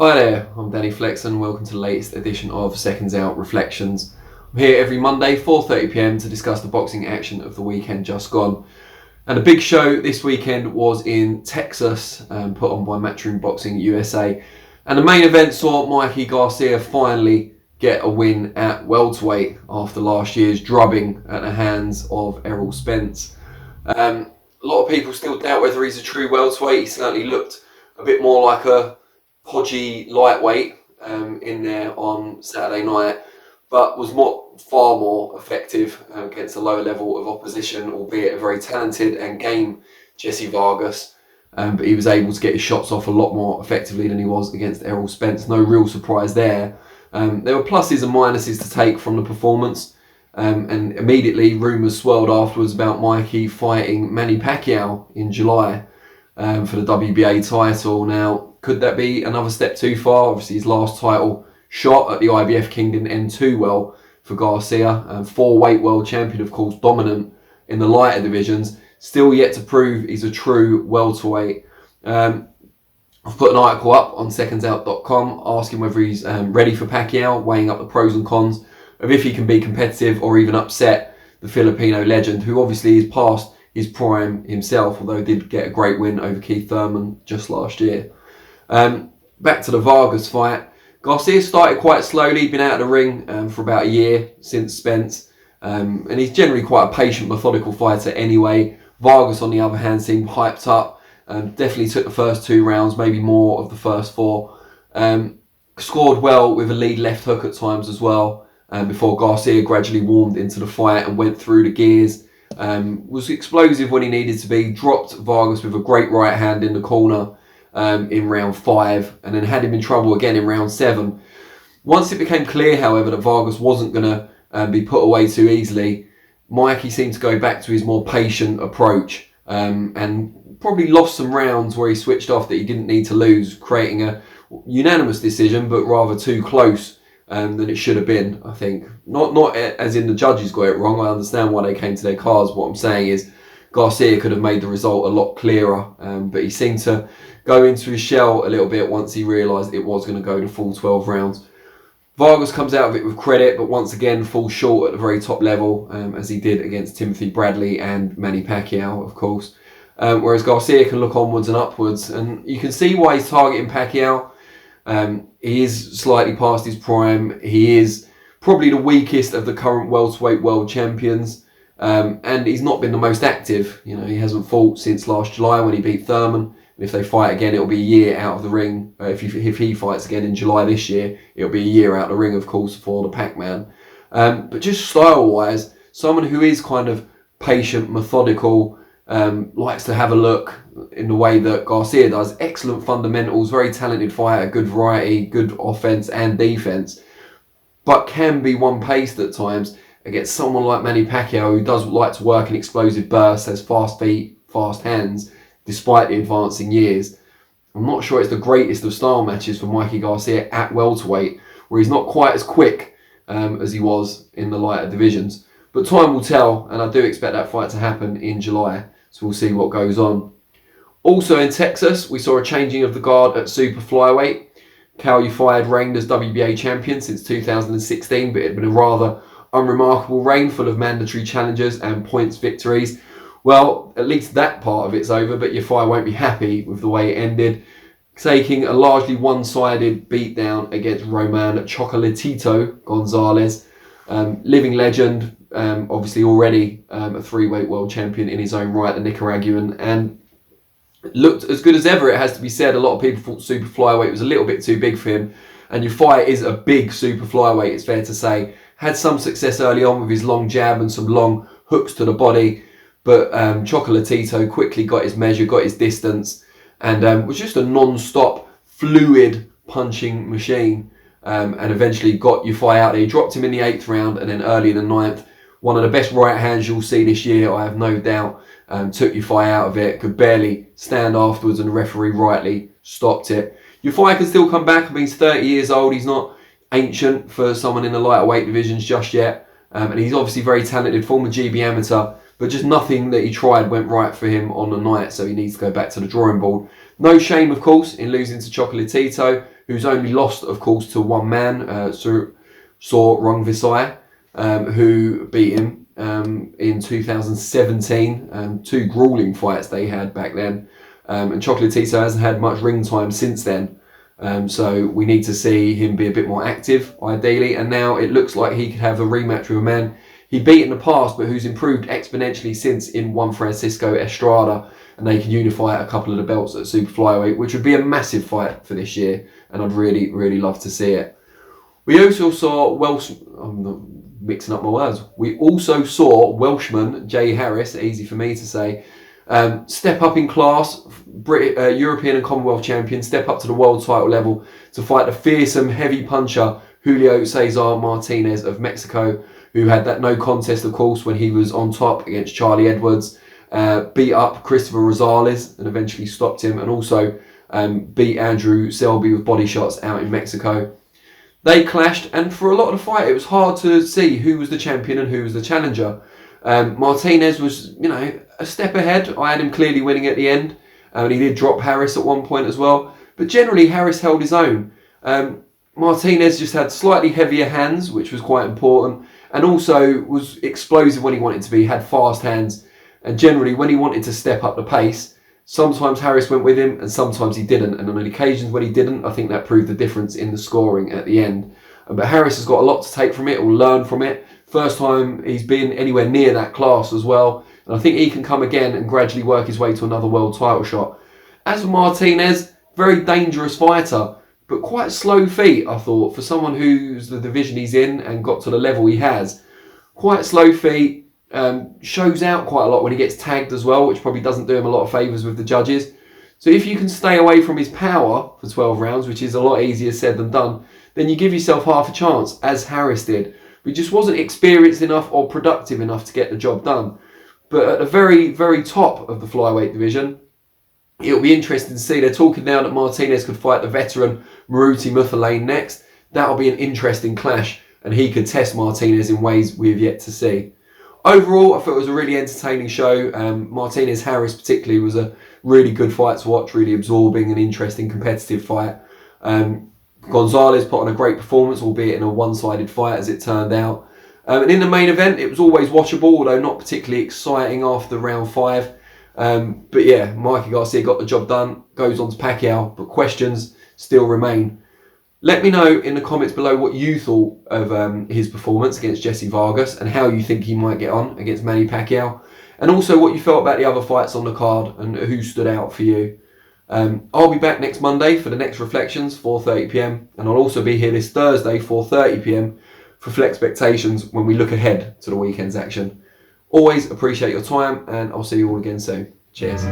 Hi there, I'm Danny Flexen. Welcome to the latest edition of SecondsOut ReFLEXions. I'm here every Monday, 4:30 PM to discuss the boxing action of the weekend just gone. And a big show this weekend was in Texas, put on by Matchroom Boxing USA. And the main event saw Mikey Garcia finally get a win at welterweight after last year's drubbing at the hands of Errol Spence. A lot of people still doubt whether he's a true welterweight. He certainly looked a bit more like a podgy lightweight in there on Saturday night, but was far more effective against a lower level of opposition, albeit a very talented and game Jessie Vargas. But he was able to get his shots off a lot more effectively than he was against Errol Spence. No real surprise there. There were pluses and minuses to take from the performance. And immediately rumours swirled afterwards about Mikey fighting Manny Pacquiao in July for the WBA title. Now, could that be another step too far? Obviously, his last title shot at the IBF King didn't end too well for Garcia. Four-weight world champion, of course, dominant in the lighter divisions. Still yet to prove he's a true welterweight. I've put an article up on SecondsOut.com asking whether he's ready for Pacquiao, weighing up the pros and cons of if he can be competitive or even upset the Filipino legend, who obviously is past his prime himself, although did get a great win over Keith Thurman just last year. Back to the Vargas fight. Garcia started quite slowly, been out of the ring for about a year since Spence, and he's generally quite a patient, methodical fighter anyway. Vargas, on the other hand, seemed hyped up, definitely took the first 2 rounds, maybe more of the first 4. Scored well with a lead left hook at times as well, before Garcia gradually warmed into the fight and went through the gears. Was explosive when he needed to be, dropped Vargas with a great right hand in the corner in round 5, and then had him in trouble again in round 7. Once it became clear, however, that Vargas wasn't going to be put away too easily, Mikey seemed to go back to his more patient approach, and probably lost some rounds where he switched off that he didn't need to lose, creating a unanimous decision, but rather too close than it should have been, I think. Not as in the judges got it wrong. I understand why they came to their cards. What I'm saying is Garcia could have made the result a lot clearer, but he seemed to go into his shell a little bit once he realised it was going to go the full 12 rounds. Vargas comes out of it with credit, but once again falls short at the very top level, as he did against Timothy Bradley and Manny Pacquiao, of course. Whereas Garcia can look onwards and upwards, and you can see why he's targeting Pacquiao. He is slightly past his prime. He is probably the weakest of the current welterweight world champions, and he's not been the most active. You know, he hasn't fought since last July when he beat Thurman. And if they fight again, it'll be a year out of the ring. If he fights again in July this year, it'll be a year out of the ring, of course, for the Pac-Man. But just style-wise, someone who is kind of patient, methodical, likes to have a look in the way that Garcia does. Excellent fundamentals, very talented fighter, good variety, good offense and defense, but can be one-paced at times against someone like Manny Pacquiao, who does like to work in explosive bursts, has fast feet, fast hands, despite the advancing years. I'm not sure it's the greatest of style matches for Mikey Garcia at welterweight, where he's not quite as quick as he was in the lighter divisions. But time will tell, and I do expect that fight to happen in July, so we'll see what goes on. Also in Texas, we saw a changing of the guard at super flyweight. Cal Yufai had reigned as WBA champion since 2016, but it had been a rather unremarkable reign full of mandatory challenges and points victories. Well, at least that part of it's over, but Yufai won't be happy with the way it ended, taking a largely one-sided beatdown against Roman Chocolatito Gonzalez. Living legend, obviously already a 3-weight world champion in his own right, the Nicaraguan, and looked as good as ever, it has to be said. A lot of people thought super flyweight was a little bit too big for him, and Yufai is a big super flyweight, it's fair to say. Had some success early on with his long jab and some long hooks to the body, but Chocolatito quickly got his measure, got his distance, and was just a non-stop, fluid punching machine, and eventually got Yufai out there. He dropped him in the 8th round, and then early in the 9th, one of the best right hands you'll see this year, I have no doubt, took Yufai out of it, could barely stand afterwards, and the referee rightly stopped it. Yufai can still come back. I mean, he's 30 years old, he's not ancient for someone in the lighter weight divisions just yet, and he's obviously very talented, former GB amateur, but just nothing that he tried went right for him on the night, so he needs to go back to the drawing board. No shame, of course, in losing to Chocolatito, who's only lost, of course, to one man, Saw Rungvisai, who beat him in 2017. 2 grueling fights they had back then. And Chocolatito hasn't had much ring time since then. So we need to see him be a bit more active, ideally. And now it looks like he could have a rematch with a man he beat in the past, but who's improved exponentially since in Juan Francisco Estrada. And they can unify a couple of the belts at super flyweight, which would be a massive fight for this year. And I'd really, really love to see it. We also saw I'm not mixing up my words. We also saw Welshman Jay Harris, easy for me to say, step up in class, European and Commonwealth champion, step up to the world title level to fight the fearsome heavy puncher Julio Cesar Martinez of Mexico, who had that no contest, of course, when he was on top against Charlie Edwards, beat up Christopher Rosales and eventually stopped him, and also beat Andrew Selby with body shots out in Mexico. They clashed, and for a lot of the fight, it was hard to see who was the champion and who was the challenger. Martinez was, a step ahead. I had him clearly winning at the end, and he did drop Harris at one point as well. But generally, Harris held his own. Martinez just had slightly heavier hands, which was quite important, and also was explosive when he wanted to be, had fast hands, and generally, when he wanted to step up the pace, sometimes Harris went with him and sometimes he didn't. And on occasions when he didn't, I think that proved the difference in the scoring at the end. But Harris has got a lot to take from it or learn from it. First time he's been anywhere near that class as well. And I think he can come again and gradually work his way to another world title shot. As for Martinez, very dangerous fighter, but quite slow feet, I thought, for someone who's the division he's in and got to the level he has. Quite slow feet. Shows out quite a lot when he gets tagged as well, which probably doesn't do him a lot of favours with the judges. So if you can stay away from his power for 12 rounds, which is a lot easier said than done, then you give yourself half a chance, as Harris did. But he just wasn't experienced enough or productive enough to get the job done. But at the very, very top of the flyweight division, it'll be interesting to see. They're talking now that Martinez could fight the veteran Maruti Muthalane next. That'll be an interesting clash, and he could test Martinez in ways we have yet to see. Overall, I thought it was a really entertaining show. Martinez-Harris particularly was a really good fight to watch, really absorbing and interesting competitive fight. Gonzalez put on a great performance, albeit in a one-sided fight as it turned out. And in the main event, it was always watchable, although not particularly exciting after round 5. But yeah, Mikey Garcia got the job done, goes on to Pacquiao, but questions still remain. Let me know in the comments below what you thought of his performance against Jessie Vargas and how you think he might get on against Manny Pacquiao. And also what you felt about the other fights on the card and who stood out for you. I'll be back next Monday for the next Reflections, 4:30 PM. And I'll also be here this Thursday, 4:30 PM, for ReFLEXions when we look ahead to the weekend's action. Always appreciate your time, and I'll see you all again soon. Cheers.